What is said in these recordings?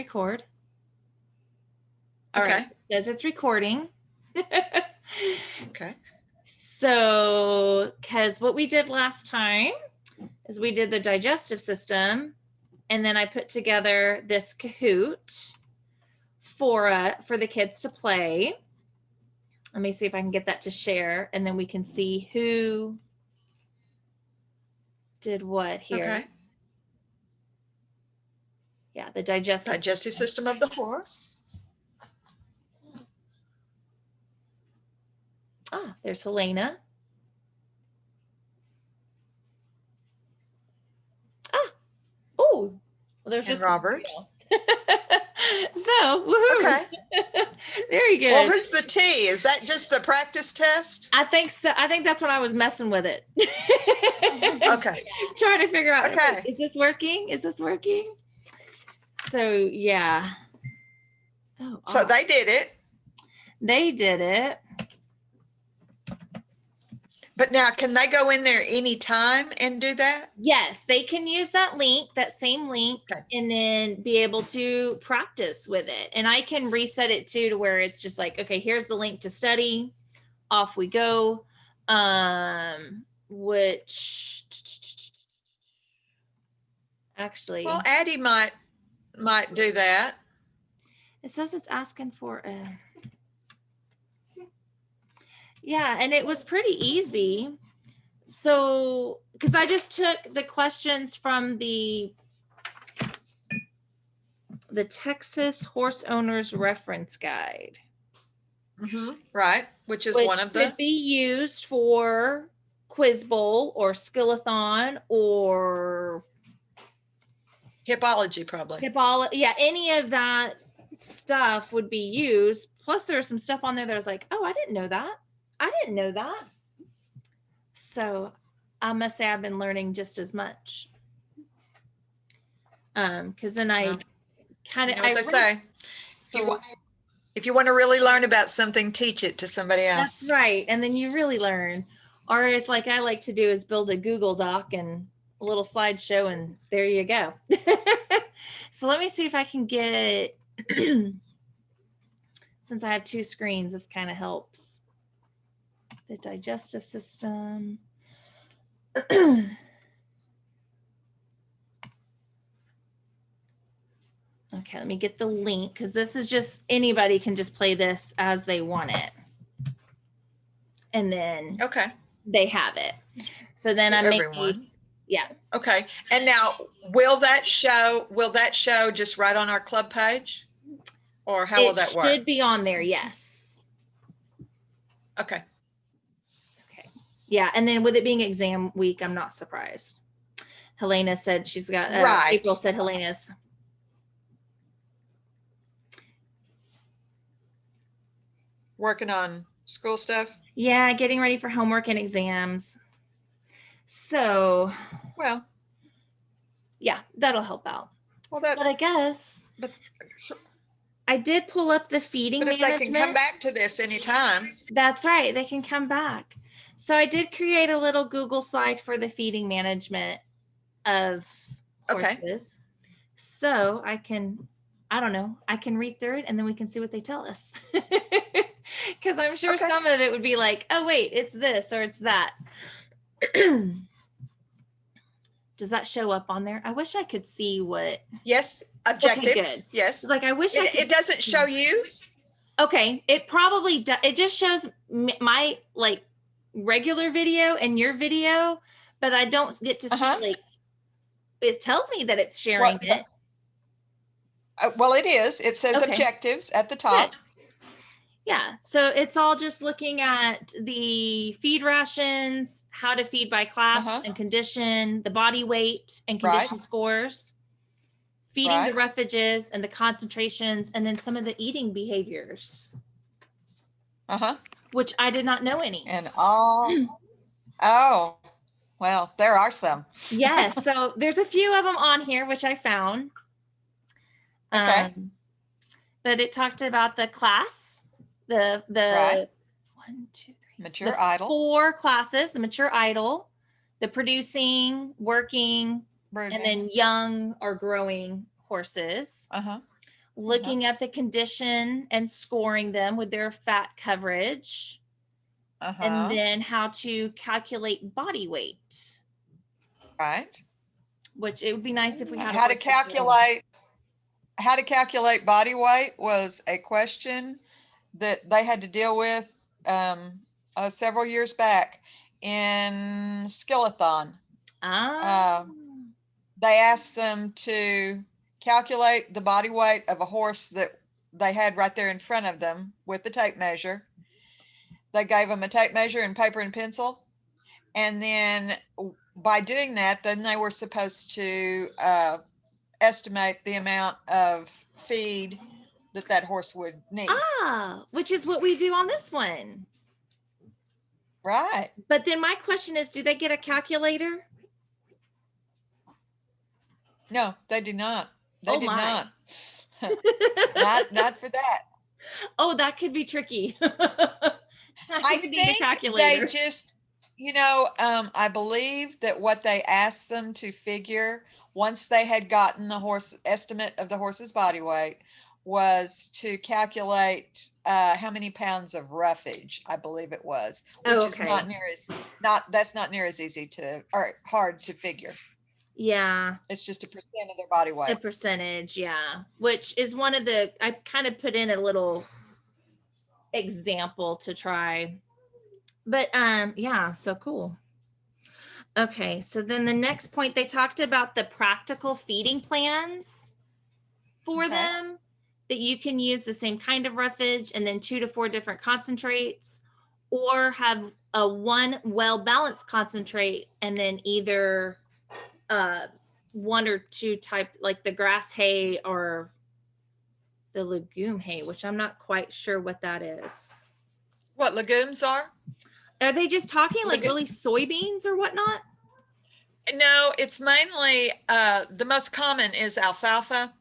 record. All right, it says it's recording. Okay. So, because what we did last time is we did the digestive system, and then I put together this Kahoot for the kids to play. Let me see if I can get that to share, and then we can see who did what here. Okay. Yeah, the digestive system of the horse. Ah, there's Helena. Ah, oh, well, there's just Robert. So, woohoo. Okay. Very good. Well, who's the T? Is that just the practice test? I think so. I think that's when I was messing with it. Okay. Trying to figure out, okay, is this working? Is this working? So, yeah. Oh, so they did it. They did it. But now, can they go in there anytime and do that? Yes, they can use that link, that same link, and then be able to practice with it. And I can reset it too to where it's just like, okay, here's the link to study. Off we go. Which actually, well, Addie might do that. It says it's asking for a. Yeah, and it was pretty easy. So, because I just took the questions from the Texas Horse Owners Reference Guide. Mm-hmm. Right, which is one of the could be used for Quiz Bowl or Skillathon or Hippology, probably. Yeah, any of that stuff would be used. Plus, there's some stuff on there that I was like, oh, I didn't know that. So I must say I've been learning just as much. Because then I kind of, they say, if you want to really learn about something, teach it to somebody else. That's right. And then you really learn. Or it's like I like to do is build a Google Doc and a little slideshow, and there you go. So let me see if I can get, since I have two screens, this kind of helps. The digestive system. Okay, let me get the link, because this is just, anybody can just play this as they want it. And then they have it. So then I'm making, yeah. Okay. And now will that show just right on our club page? Or how will that work? It should be on there, yes. Okay. Yeah, and then with it being exam week, I'm not surprised. Helena said she's got, April said Helena's. Working on school stuff? Yeah, getting ready for homework and exams. So. Well. Yeah, that'll help out. Well, but I guess. But I did pull up the feeding management. But if they can come back to this anytime. That's right, they can come back. So I did create a little Google slide for the feeding management of horses. So I can read through it and then we can see what they tell us. Because I'm sure some of it would be like, oh, wait, it's this or it's that. Does that show up on there? I wish I could see what. Yes, objectives. Okay, good. Yes. Like I wish it doesn't show you. Okay, it probably does. It just shows my like regular video and your video, but I don't get to see like. It tells me that it's sharing it. Well, it is. It says objectives at the top. Good. Yeah, so it's all just looking at the feed rations, how to feed by class and condition, the body weight and condition scores, feeding the roughages and the concentrations, and then some of the eating behaviors. Which I did not know any. And oh, well, there are some. Yeah, so there's a few of them on here, which I found. But it talked about the class. The 1, 2, 3 mature idle, 4 classes, the mature idle, the producing, working, brooding, and then young or growing horses. looking at the condition and scoring them with their fat coverage, and then how to calculate body weight. Right. Which it would be nice if we had how to calculate body weight was a question that they had to deal with several years back in Skillathon. They asked them to calculate the body weight of a horse that they had right there in front of them with the tape measure. They gave them a tape measure and paper and pencil. And then by doing that, then they were supposed to estimate the amount of feed that horse would need. Which is what we do on this one. Right. But then my question is, do they get a calculator? No, they do not. They did not. not for that. Oh, that could be tricky. I think they just, I believe that what they asked them to figure once they had gotten the estimate of the horse's body weight was to calculate how many pounds of roughage, I believe it was, which is that's not near as easy or hard to figure. Yeah. It's just a percent of their body weight. A percentage, yeah. Which is I kind of put in a little example to try. But yeah, so cool. Okay, so then the next point, they talked about the practical feeding plans for them, that you can use the same kind of roughage and then 2 to 4 different concentrates, or have a one well-balanced concentrate and then either 1 or 2 type, like the grass hay or the legume hay, which I'm not quite sure what that is. What legumes are? Are they just talking like really soybeans or whatnot? No, it's mainly the most common is alfalfa.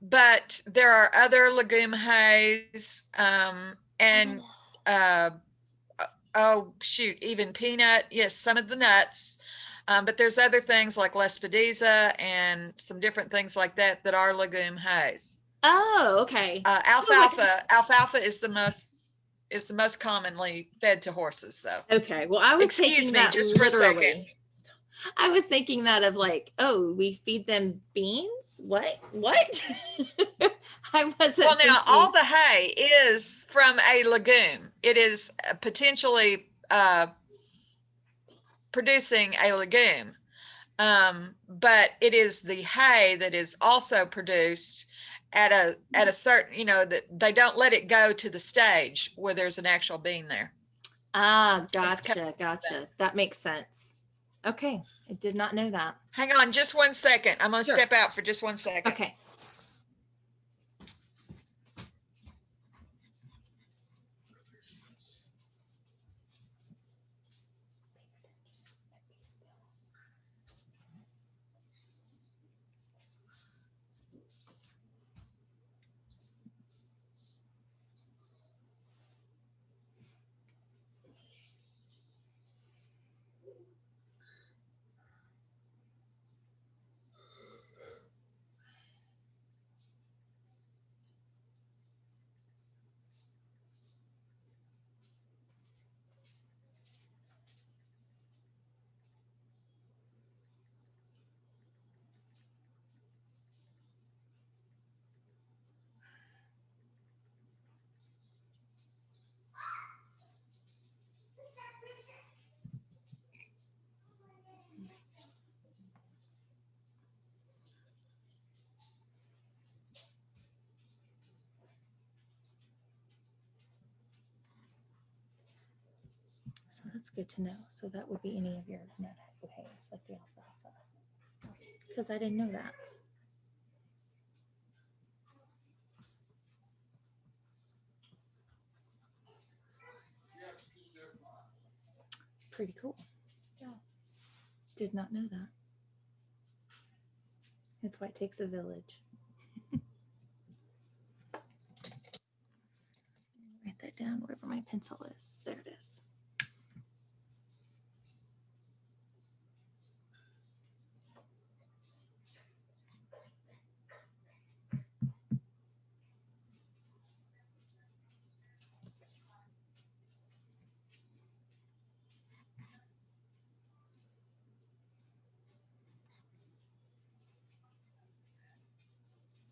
But there are other legume hays and even peanut. Yes, some of the nuts. But there's other things like lespedeza and some different things like that are legume hays. Oh, okay. Alfalfa is the most commonly fed to horses, though. Okay. Well, I was taking that just for a second. I was thinking that of like, oh, we feed them beans? What? I wasn't. Well, now all the hay is from a legume. It is potentially producing a legume. But it is the hay that is also produced at a certain, that they don't let it go to the stage where there's an actual bean there. Gotcha. That makes sense. Okay. I did not know that. Hang on just 1 second. I'm going to step out for just 1 second. Okay. So that's good to know. So that would be any of your nut hays, like the alfalfa. Because I didn't know that. Pretty cool. Yeah. Did not know that. That's why it takes a village. Write that down wherever my pencil is. There it is.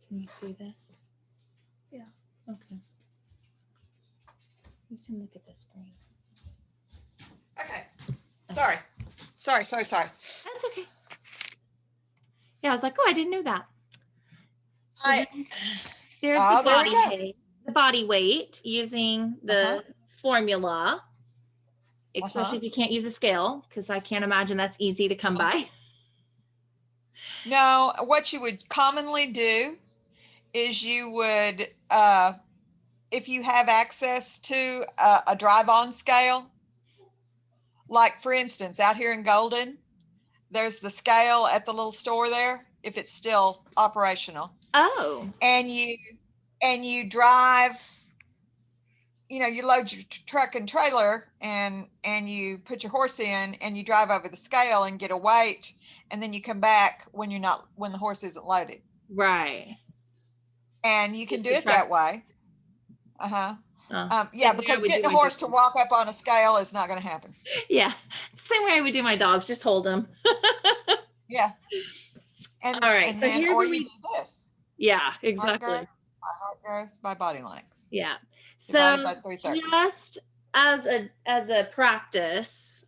Can you see this? Yeah. Okay. You can look at the screen. Okay. Sorry. That's okay. Yeah, I was like, oh, I didn't know that. So there's the body weight using the formula, especially if you can't use a scale, because I can't imagine that's easy to come by. No, what you would commonly do is you would, if you have access to a drive-on scale, like for instance, out here in Golden, there's the scale at the little store there, if it's still operational. Oh. And you drive, you load your truck and trailer and you put your horse in and you drive over the scale and get a weight, and then you come back when the horse isn't loaded. Right. And you can do it that way. Yeah, because getting a horse to walk up on a scale is not going to happen. Yeah. Same way I would do my dogs, just hold them. Yeah. And all right. So here's where we do this. Yeah, exactly. Heart growth by body length. Yeah. So just as a practice,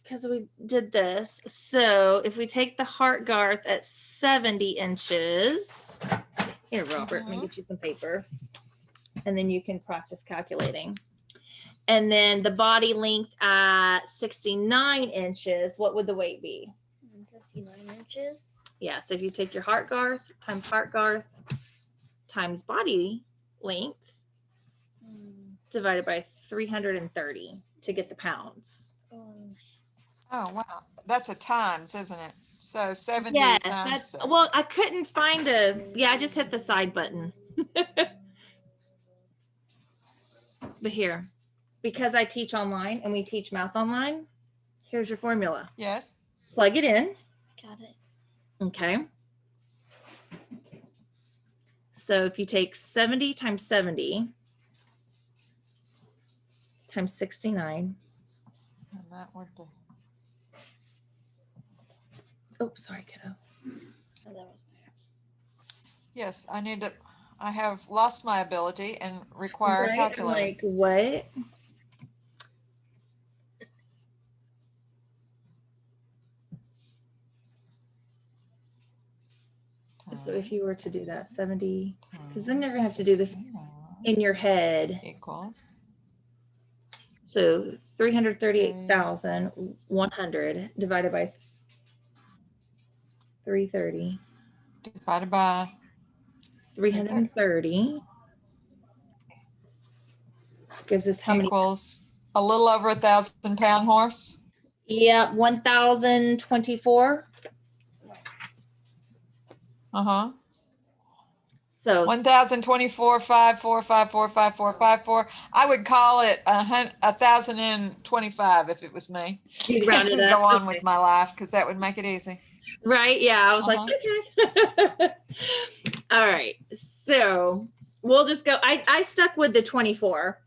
because we did this. So if we take the heart girth at 70 inches, here, Robert, let me get you some paper, and then you can practice calculating. And then the body length at 69 inches, what would the weight be? 69 inches. Yeah, so if you take your heart girth times body length divided by 330 to get the pounds. Oh, wow. That's a times, isn't it? So 70 yes, times. Well, I couldn't find I just hit the side button. But here, because I teach online and we teach math online, here's your formula. Yes. Plug it in. Got it. Okay. So if you take 70 times 70 times 69. And that would be. Oh, sorry, kiddo. Yes, I have lost my ability and require a calculator. Like what? So if you were to do that 70, because then you're gonna have to do this in your head. Equals. So 338,100 divided by 330. Divided by 330 gives us how many? Equals a little over 1,000-pound horse. Yeah, 1,024. So 1,024,5454545. I would call it 1,025 if it was me. You'd round it up. Go on with my life because that would make it easy. Right? Yeah, I was like, okay. All right. So we'll just go. I stuck with the 24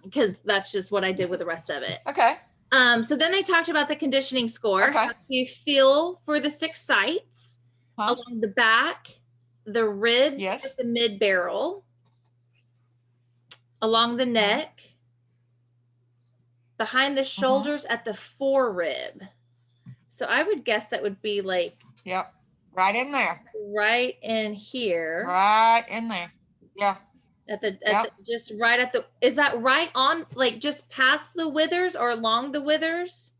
because that's just what I did with the rest of it. Okay. So then they talked about the conditioning score. How to feel for the 6 sites along the back, the ribs at the mid barrel, along the neck, behind the shoulders at the forearm. So I would guess that would be like. Yep. Right in there. Right in here. Right in there. Yeah. Just right at the, is that right on, like just past the withers or along the withers?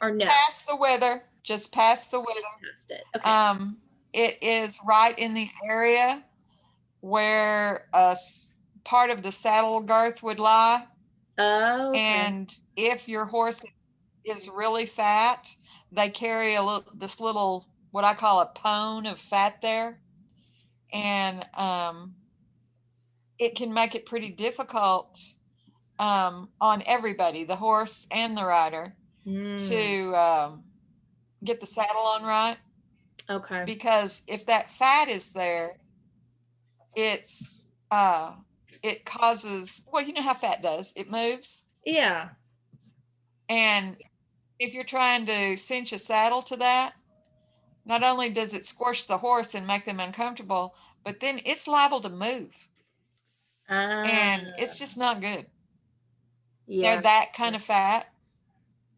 Or no? Past the wither. Just past the wither. Just past it. Okay. It is right in the area where part of the saddle girth would lie. Oh, okay. And if your horse is really fat, they carry this little, what I call a pone of fat there. And it can make it pretty difficult on everybody, the horse and the rider, to get the saddle on right. Okay. Because if that fat is there, it causes, well, you know how fat does. It moves. Yeah. And if you're trying to cinch a saddle to that, not only does it squish the horse and make them uncomfortable, but then it's liable to move. And it's just not good. Yeah. They're that kind of fat.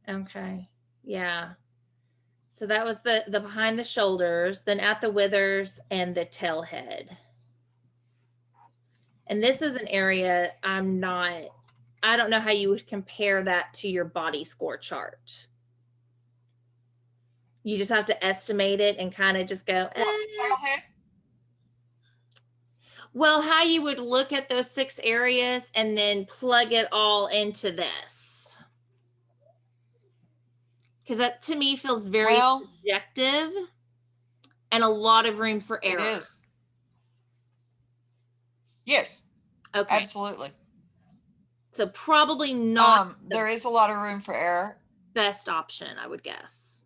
Okay. Yeah. So that was the behind the shoulders, then at the withers and the tail head. And this is an area I don't know how you would compare that to your body score chart. You just have to estimate it and kind of just go, Tail head? Well, how you would look at those 6 areas and then plug it all into this. Because that to me feels very subjective and a lot of room for error. It is. Yes. Okay. Absolutely. So probably not. There is a lot of room for error. Best option, I would guess.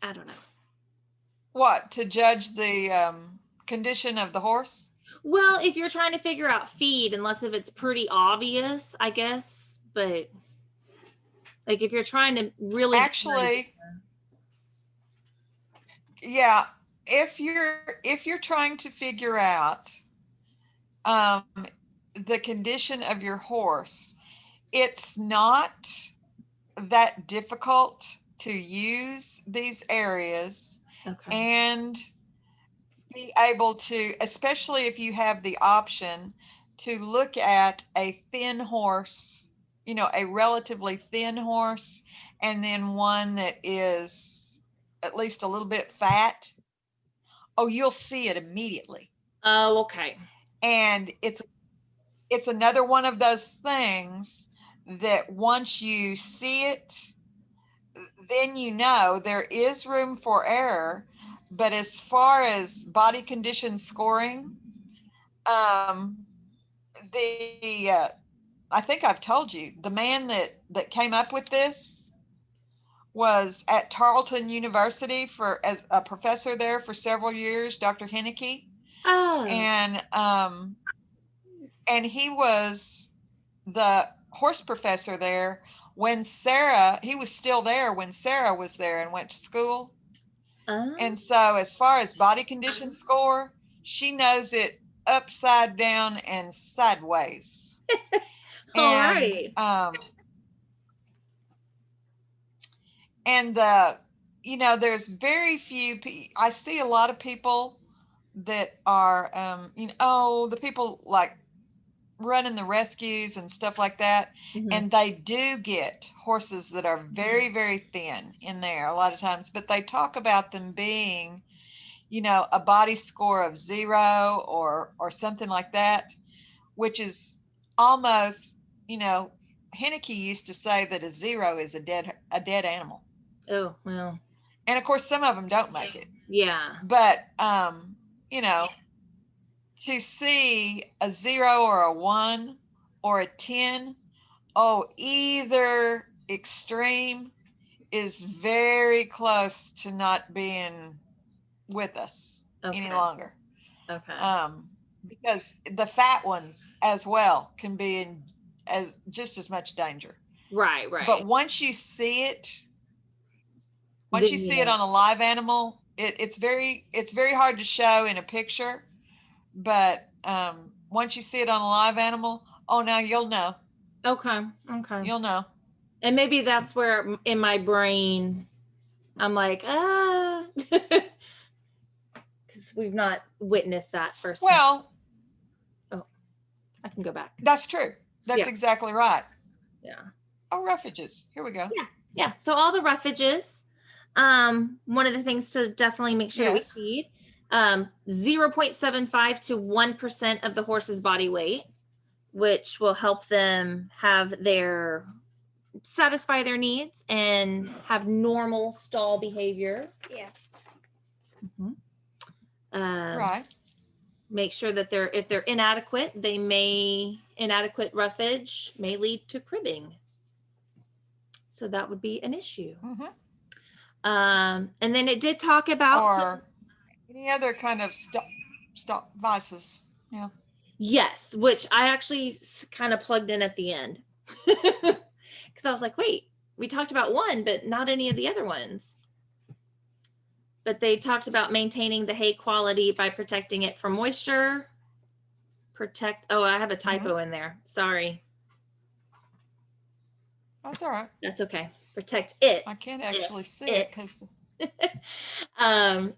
I don't know. What, to judge the condition of the horse? Well, if you're trying to figure out feed, unless if it's pretty obvious, I guess. But like if you're trying to really actually, yeah, if you're trying to figure out the condition of your horse, it's not that difficult to use these areas and be able to, especially if you have the option to look at a thin horse, you know, a relatively thin horse, and then one that is at least a little bit fat. Oh, you'll see it immediately. Oh, okay. And it's another one of those things that once you see it, then you know there is room for error. But as far as body condition scoring, I think I've told you, the man that came up with this was at Tarleton University as a professor there for several years, Dr. Henneke. Oh. And he was the horse professor there when he was still there when Sarah was there and went to school. And so as far as body condition score, she knows it upside down and sideways. All right. And there's very few I see a lot of people that are the people like running the rescues and stuff like that. Mm-hmm. And they do get horses that are very, very thin in there a lot of times, but they talk about them being, a body score of 0 or something like that, which is almost, Henneke used to say that a 0 is a dead animal. Oh, well. And of course, some of them don't make it. Yeah. But, to see a 0 or a 1 or a 10, either extreme is very close to not being with us any longer. Okay. Because the fat ones as well can be in just as much danger. Right. But once you see it on a live animal, it's very hard to show in a picture. But once you see it on a live animal, now you'll know. Okay. You'll know. And maybe that's where in my brain, I'm like, because we've not witnessed that first. Well, I can go back. That's true. That's exactly right. Yeah. Oh, roughages. Here we go. Yeah. So all the roughages, one of the things to definitely make sure that we feed, 0.75 to 1% of the horse's body weight, which will help them satisfy their needs and have normal stall behavior. Yeah. Mm-hmm. Right. Make sure that if they're inadequate, inadequate roughage may lead to cribbing. So that would be an issue. Mm-hmm. And then it did talk about or any other kind of stop vices. Yeah. Yes, which I actually kind of plugged in at the end because I was like, wait, we talked about one, but not any of the other ones. but they talked about maintaining the hay quality by protecting it from moisture. Oh, I have a typo in there. Sorry. That's all right. That's okay. Protect it. I can't actually see it because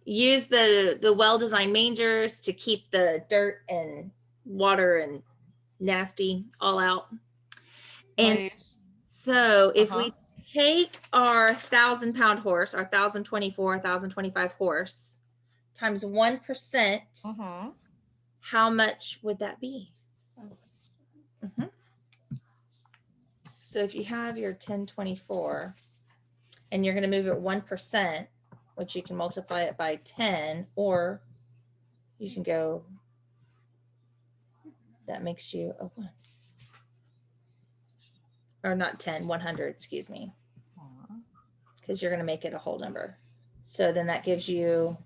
use the well-designed mangers to keep the dirt and water and nasty all out. And so if we take our 1,000-pound horse, our 1,024, 1,025 horse, times 1%, how much would that be? So if you have your 1024 and you're going to move it 1%, which you can multiply it by 10, or you can go, that makes you a 1. Or not 10, 100, excuse me. Because you're going to make it a whole number. So then that gives you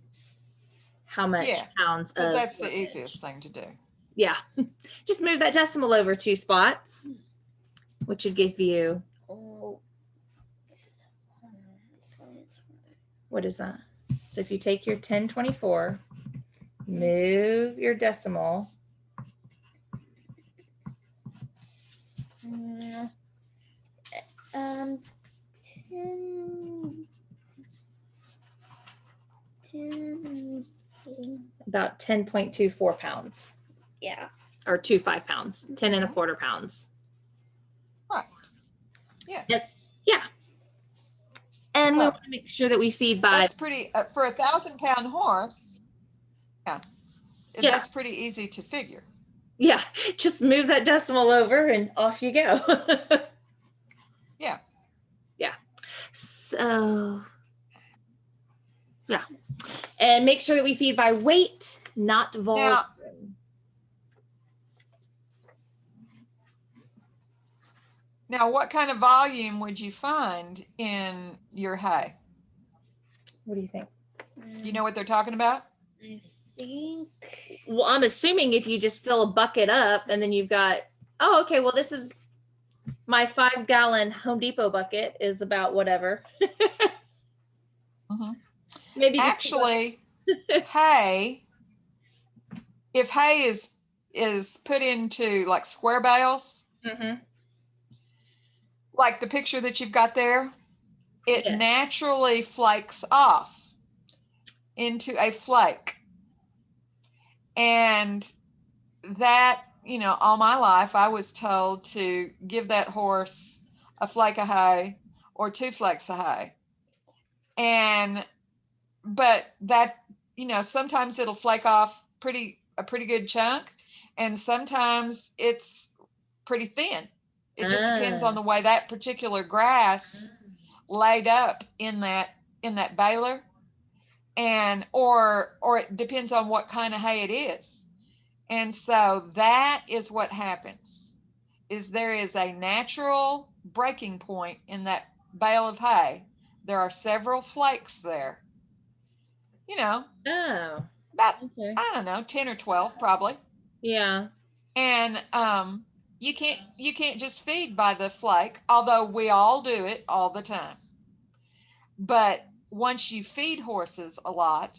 how much pounds of. Because that's the easiest thing to do. Yeah. Just move that decimal over 2 spots, which would give you. What is that? So if you take your 1024, move your decimal. About 10.24 pounds. Yeah. Or 25 pounds, 10 and a quarter pounds. Right. Yeah. Yeah. And we want to make sure that we feed by. That's pretty, for a 1,000-pound horse. Yeah. That's pretty easy to figure. Yeah. Just move that decimal over and off you go. Yeah. Yeah. So, yeah. And make sure that we feed by weight, not volume. Now, what kind of volume would you find in your hay? What do you think? You know what they're talking about? I think. Well, I'm assuming if you just fill a bucket up and then you've got, oh, okay, well, this is my 5-gallon Home Depot bucket is about whatever. Maybe actually, hay, if hay is put into like square bales, like the picture that you've got there, it naturally flakes off into a flake. And that, you know, all my life I was told to give that horse a flake of hay or 2 flakes of hay. But that, you know, sometimes it'll flake off a pretty good chunk, and sometimes it's pretty thin. It just depends on the way that particular grass laid up in that baler, and or it depends on what kind of hay it is. And so that is what happens, is there is a natural breaking point in that bale of hay. There are several flakes there. You know, about, I don't know, 10 or 12 probably. Yeah. And you can't just feed by the flake, although we all do it all the time. But once you feed horses a lot,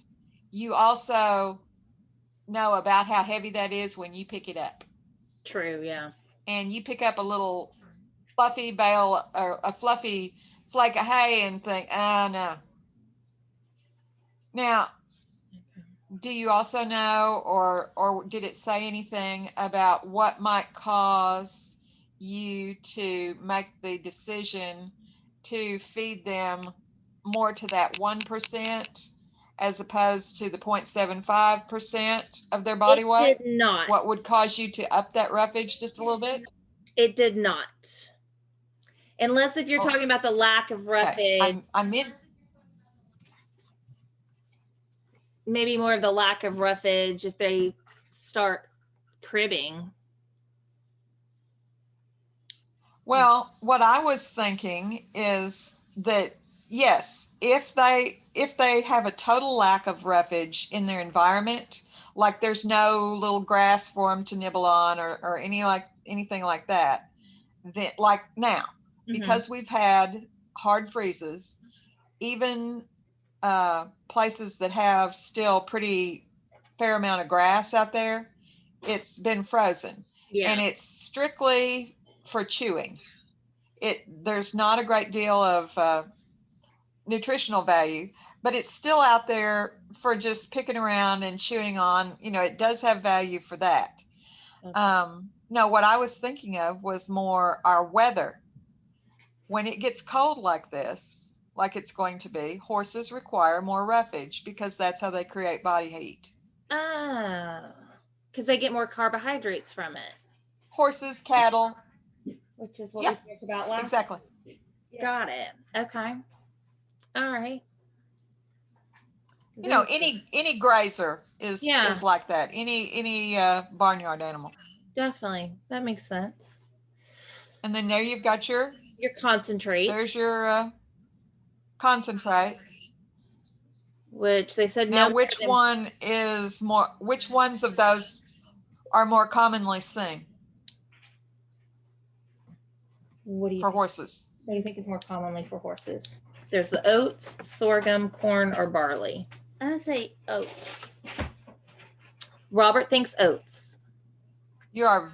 you also know about how heavy that is when you pick it up. True, yeah. And you pick up a little fluffy bale or a fluffy flake of hay and think, oh no. Now, do you also know, or did it say anything about what might cause you to make the decision to feed them more to that 1% as opposed to the 0.75% of their body weight? It did not. What would cause you to up that roughage just a little bit? It did not. Unless if you're talking about the lack of roughage. Okay. I'm in. Maybe more of the lack of roughage if they start cribbing. Well, what I was thinking is that, yes, if they have a total lack of roughage in their environment, like there's no little grass for them to nibble on or anything like that, then like now, because we've had hard freezes, even places that have still pretty fair amount of grass out there, it's been frozen. Yeah. And it's strictly for chewing. There's not a great deal of nutritional value, but it's still out there for just picking around and chewing on. It does have value for that. Okay. No, what I was thinking of was more our weather. When it gets cold like this, like it's going to be, horses require more roughage because that's how they create body heat. Oh, because they get more carbohydrates from it. Horses, cattle. Which is what we talked about last. Exactly. Got it. Okay. All right. Any grazer is like that. Any barnyard animal. Definitely. That makes sense. And then there you've got your concentrate. There's your concentrate. Which they said now, which ones of those are more commonly seen? What do you for think? Horses? What do you think is more commonly for horses? There's the oats, sorghum, corn, or barley. I would say oats. Robert thinks oats. That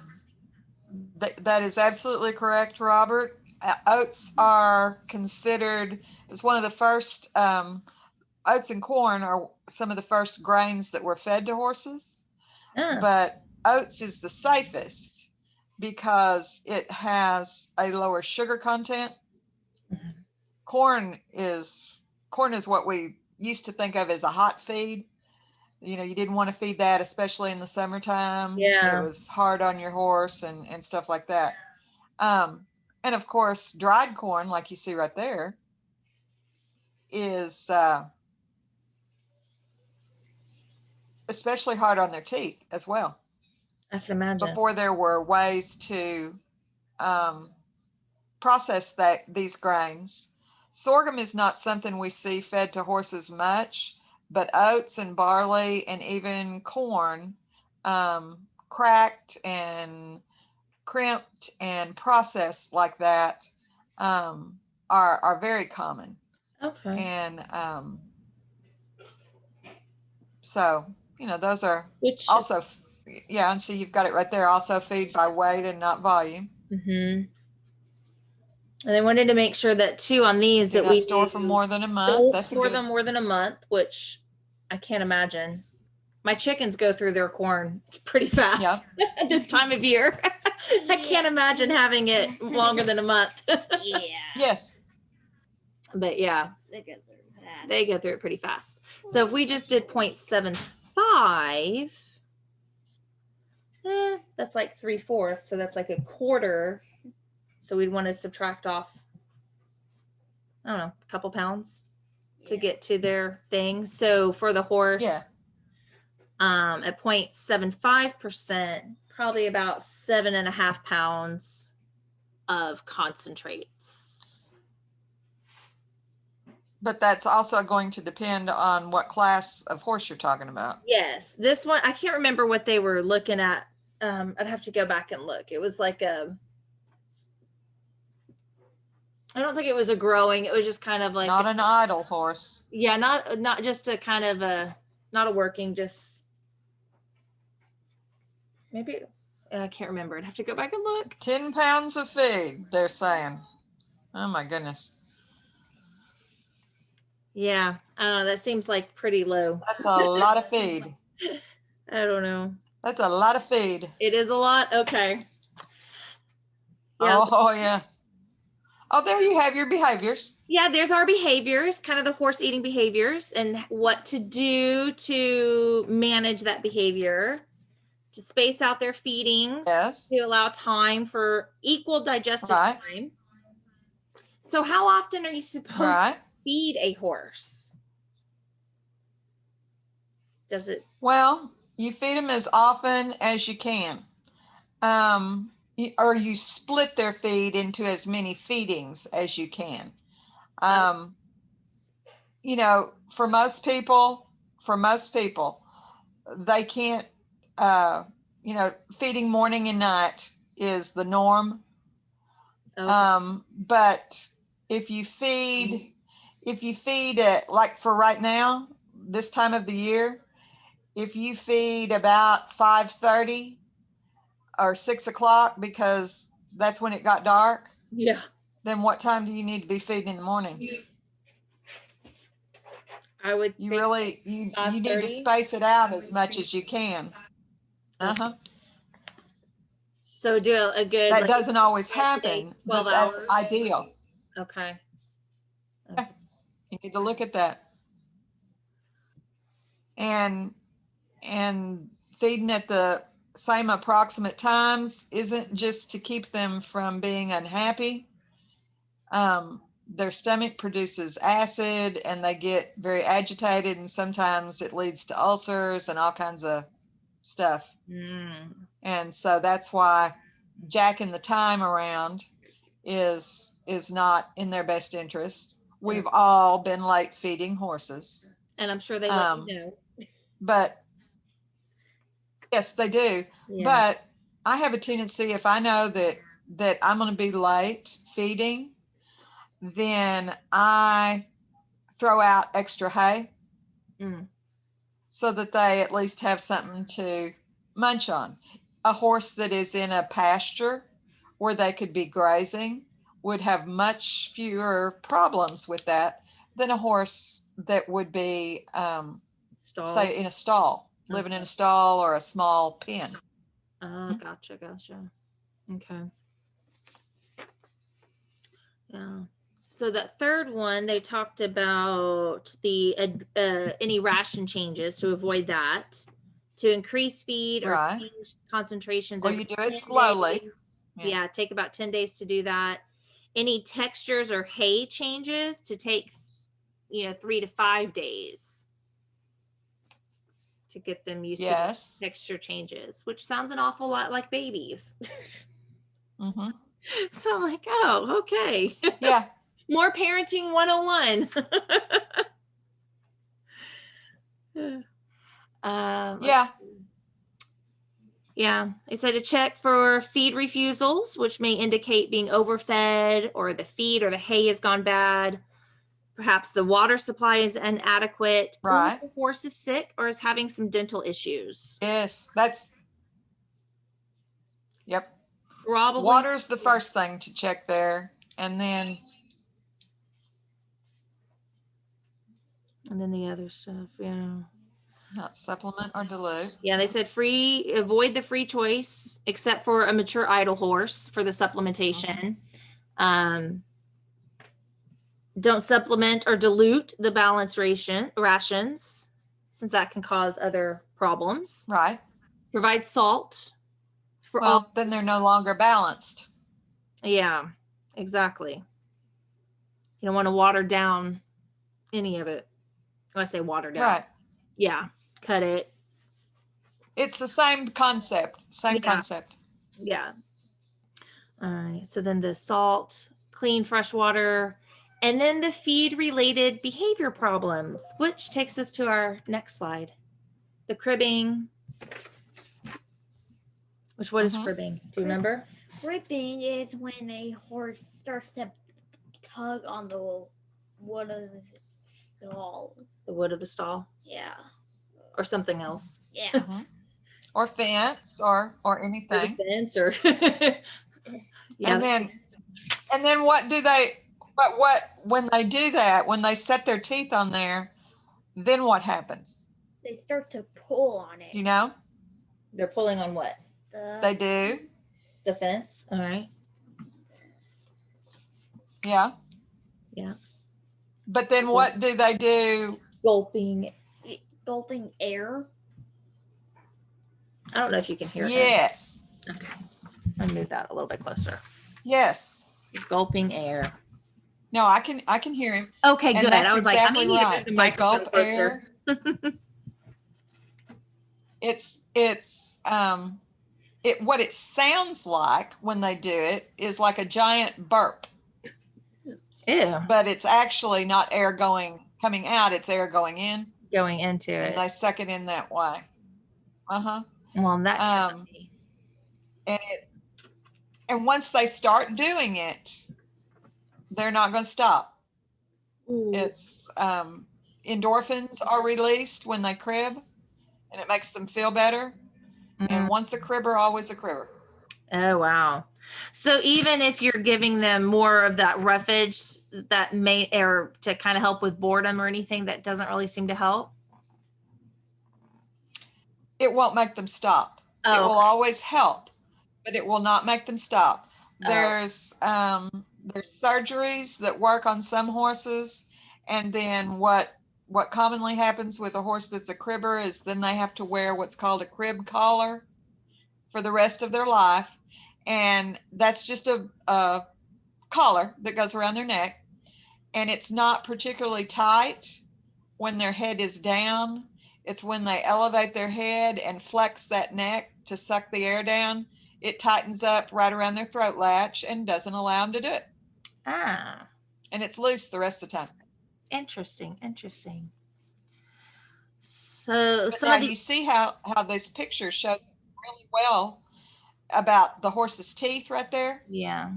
is absolutely correct, Robert. Oats are considered as one of the first, oats and corn are some of the first grains that were fed to horses. But oats is the safest because it has a lower sugar content. Mm-hmm. Corn is what we used to think of as a hot feed. You didn't want to feed that, especially in the summertime. Yeah. It was hard on your horse and stuff like that. And of course, dried corn, like you see right there, is especially hard on their teeth as well. I can imagine. Before there were ways to process these grains. Sorghum is not something we see fed to horses much, but oats and barley and even corn, cracked and crimped and processed like that, are very common. Okay. And so, those are also, and so you've got it right there. Also feed by weight and not volume. Mm-hmm. And they wanted to make sure that too on these that we store for more than a month. Don't store them more than a month, which I can't imagine. My chickens go through their corn pretty fast at this time of year. I can't imagine having it longer than a month. Yeah. Yes. But yeah, they go through that. They go through it pretty fast. So if we just did 0.75, that's like 3/4. So that's like a quarter. So we'd want to subtract off, I don't know, a couple pounds to get to their thing. So for the horse, at 0.75%, probably about 7.5 pounds of concentrates. But that's also going to depend on what class of horse you're talking about. Yes. This one, I can't remember what they were looking at. I'd have to go back and look. It was like I don't think it was a growing. It was just kind of like not an idle horse. Yeah, not just a kind of not a working, just maybe I can't remember. I'd have to go back and look. 10 pounds of feed, they're saying. Oh my goodness. Yeah, I don't know. That seems like pretty low. That's a lot of feed. I don't know. That's a lot of feed. It is a lot. Okay. Yeah. Oh yeah. Oh, there you have your behaviors. Yeah, there's our behaviors, kind of the horse eating behaviors and what to do to manage that behavior, to space out their feedings, to allow time for equal digestive time. So how often are you supposed to feed a horse? Does it? Well, you feed them as often as you can. Or you split their feed into as many feedings as you can. For most people, they can't, feeding morning and night is the norm. Okay. But if you feed if you feed it, like for right now, this time of the year, if you feed about 5:30 or 6 o'clock, because that's when it got dark, Yeah. then what time do you need to be feeding in the morning? I would You think really, you need to 5:30. space it out as much as you can. Uh-huh. So do a good. That like, doesn't always once a day, happen, 12 but that's hours. ideal. Okay. You need to look at that. And feeding at the same approximate times isn't just to keep them from being unhappy. Their stomach produces acid and they get very agitated, and sometimes it leads to ulcers and all kinds of stuff. And so that's why jacking the time around is not in their best interest. We've all been late feeding horses. And I'm sure they let you know. But yes, they do. Yeah. But I have a tendency, if I know that I'm going to be late feeding, then I throw out extra hay so that they at least have something to munch on. A horse that is in a pasture where they could be grazing would have much fewer problems with that than a horse that would be, say, in a stall, living in a stall or a small pen. Gotcha. Okay. Yeah. So that third one, they talked about the any ration changes to avoid that, to increase feed or change concentrations. Or you do it slowly. Yeah, take about 10 days to do that. Any textures or hay changes to take, 3 to 5 days to get them used to texture changes, which sounds an awful lot like babies. So I'm like, oh, okay. Yeah. More parenting 101. Yeah. They said to check for feed refusals, which may indicate being overfed or the feed or the hay has gone bad. Perhaps the water supply is inadequate. Right. Or the horse is sick or is having some dental issues. Yes, yep. Probably. Water's the first thing to check there. And then the other stuff, yeah. Not supplement or dilute. Yeah, they said avoid the free choice except for a mature idle horse for the supplementation. Don't supplement or dilute the balanced rations, since that can cause other problems. Right. Provide salt for all. Then they're no longer balanced. Yeah, exactly. You don't want to water down any of it. When I say water down. Right. Yeah, cut it. It's the same concept. Concept. Yeah. All right. So then the salt, clean fresh water, and then the feed-related behavior problems, which takes us to our next slide. The cribbing. What is cribbing? Do you remember? Cribbing is when a horse starts to tug on the wood of the stall. The wood of the stall? Yeah. Or something else. Yeah. Or fence or anything. Or the fence or yeah. And then what do they when they do that, when they set their teeth on there, then what happens? They start to pull on it. You know? They're pulling on what? They do. The fence. All right. Yeah. Yeah. But then what do they do? Gulping air. I don't know if you can hear it. Yes. Okay. I'll move that a little bit closer. Yes. Gulping air. No, I can hear him. Okay, good. I was exactly like, I need to move the microphone closer. What it sounds like when they do it is like a giant burp. Ew. But it's actually not air coming out, it's air going in. Going into it. And they suck it in that way. Well, that can be. And once they start doing it, they're not going to stop. It's endorphins are released when they crib, and it makes them feel better. And once a cribber, always a cribber. Oh, wow. So even if you're giving them more of that roughage that may, or to kind of help with boredom or anything, that doesn't really seem to help? It won't make them stop. Oh, it will always help, but it will not make them stop. There's surgeries that work on some horses, and then what commonly happens with a horse that's a cribber is then they have to wear what's called a crib collar for the rest of their life, and that's just a collar that goes around their neck, and it's not particularly tight when their head is down. It's when they elevate their head and flex that neck to suck the air down, it tightens up right around their throat latch and doesn't allow them to do it. Ah. And it's loose the rest of the time. Interesting. So now you see how this picture shows really well about the horse's teeth right there? Yeah.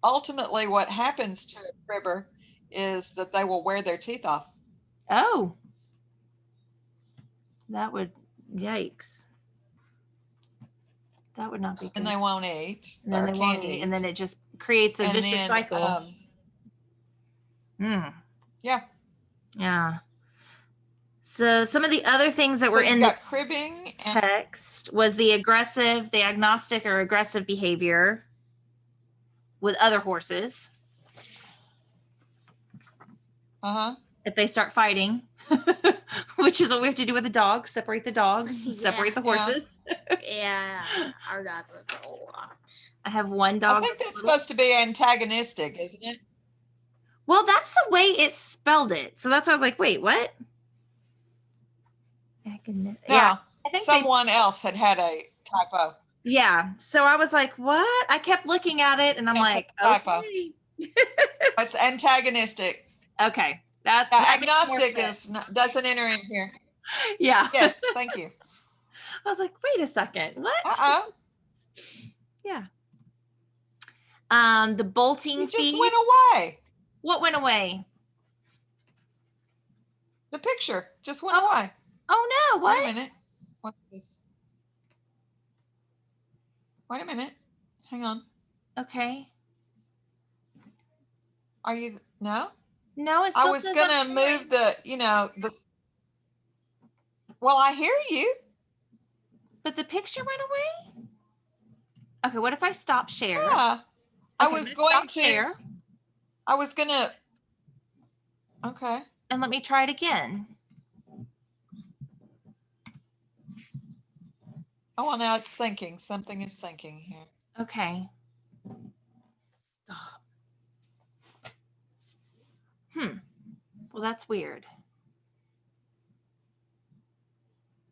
Ultimately, what happens to a cribber is that they will wear their teeth off. Oh. That would, yikes. That would not be good. And they won't eat. And then they won't eat. And then it just creates a vicious cycle. Yeah. So some of the other things that were in the cribbing text was the agnostic or aggressive behavior with other horses. If they start fighting, which is what we have to do with the dogs, separate the dogs, separate the horses. Our dogs was a lot. I have one dog. I think that's supposed to be antagonistic, isn't it? Well, that's the way it spelled it. So that's why I was like, wait, what? Yeah, I think someone else had a typo. Yeah, so I was like, what? I kept looking at it, and I'm like, okay. It's antagonistic. Okay, that agnostic doesn't enter in here. Yeah. Yes, thank you. I was like, wait a second, what? Yeah. The bolting feed just went away. What went away? The picture just went away. Oh no! What? Wait a minute. What's this? Wait a minute. Hang on. Okay. Are you no? No, it's. I was gonna move the. Well, I hear you. But the picture went away. Okay, what if I stop share? Yeah. I was going to share. I was gonna. Okay. And let me try it again. Oh, well, now it's thinking. Something is thinking here. Okay. Stop. Well, that's weird.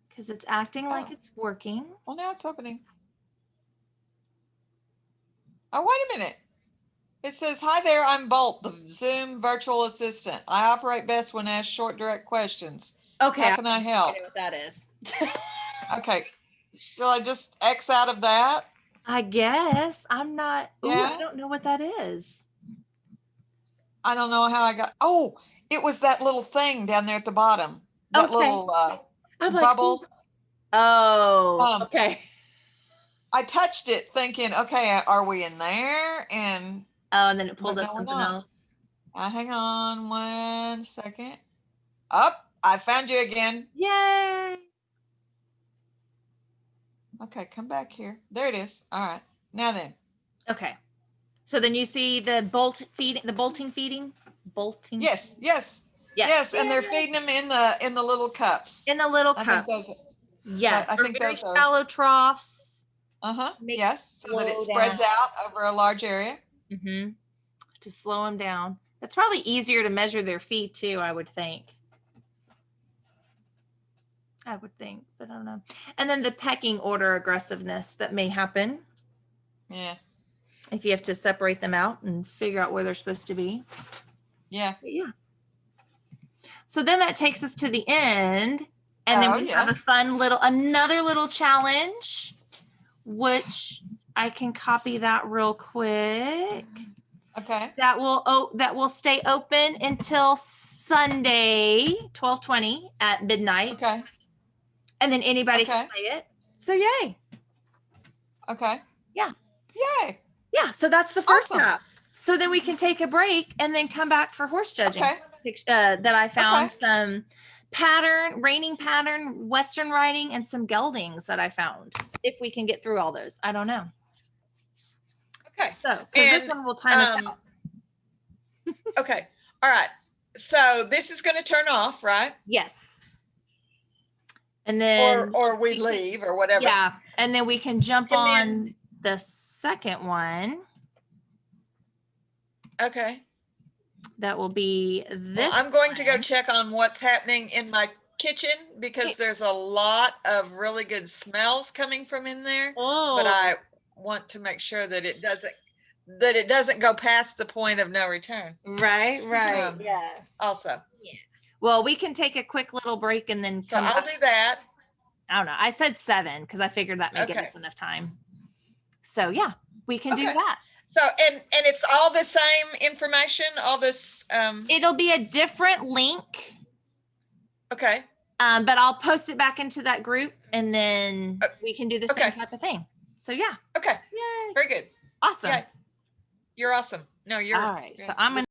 Because it's acting like it's working. Well, now it's opening. Oh, wait a minute. It says, hi there, I'm Bolt, the Zoom virtual assistant. I operate best when asked short, direct questions. Okay. How can I help? I know what that is. Okay. Shall I just X out of that? I guess. I'm not. Yeah. I don't know what that is. I don't know how I got. Oh, it was that little thing down there at the bottom. That little bubble. Like, oh, okay. I touched it thinking, okay, are we in there? And then it pulled up something else. Hang on 1 second. Up, I found you again. Yay. Okay, come back here. There it is. All right. Now then. Okay. So then you see the bolting feeding? Bolting? Yes. And they're feeding them in the little cups. In the little cups. Yes. I think very shallow troughs. Yes. So that it spreads out over a large area. Mm-hmm. To slow them down. It's probably easier to measure their feet too, I would think. But I don't know. And then the pecking order aggressiveness that may happen. Yeah. If you have to separate them out and figure out where they're supposed to be. Yeah. Yeah. So then that takes us to the end. And then we have another little challenge, which I can copy that real quick. Okay. that will stay open until Sunday, 12:20 at midnight. Okay. And then anybody Okay. can play it. So yay. Okay. Yeah. Yay. Yeah. So that's the first Awesome. half. So then we can take a break and then come back for horse judging. Okay. That I found Okay. some reining pattern, Western riding, and some geldings that I found. If we can get through all those, I don't know. Okay. So, because this one will time us out. Okay. All right. So this is going to turn off, right? Yes. And then or we leave or whatever. Yeah. And then we can jump on the second one. Okay. That will be this. Well, I'm going to go check on what's happening in my kitchen because there's a lot of really good smells coming from in there. Oh. But I want to make sure that it doesn't go past the point of no return. Right. Yes. Also. Yeah. Well, we can take a quick little break and then So I'll do that. I don't know. I said 7 because I figured that may give us enough time. So yeah, we can do that. So and it's all the same information, all this It'll be a different link. Okay. But I'll post it back into that group and then we can do the same type of thing. So yeah. Okay. Yay. Very good. Awesome. Yeah. You're awesome. No, you're all right. So I'm gonna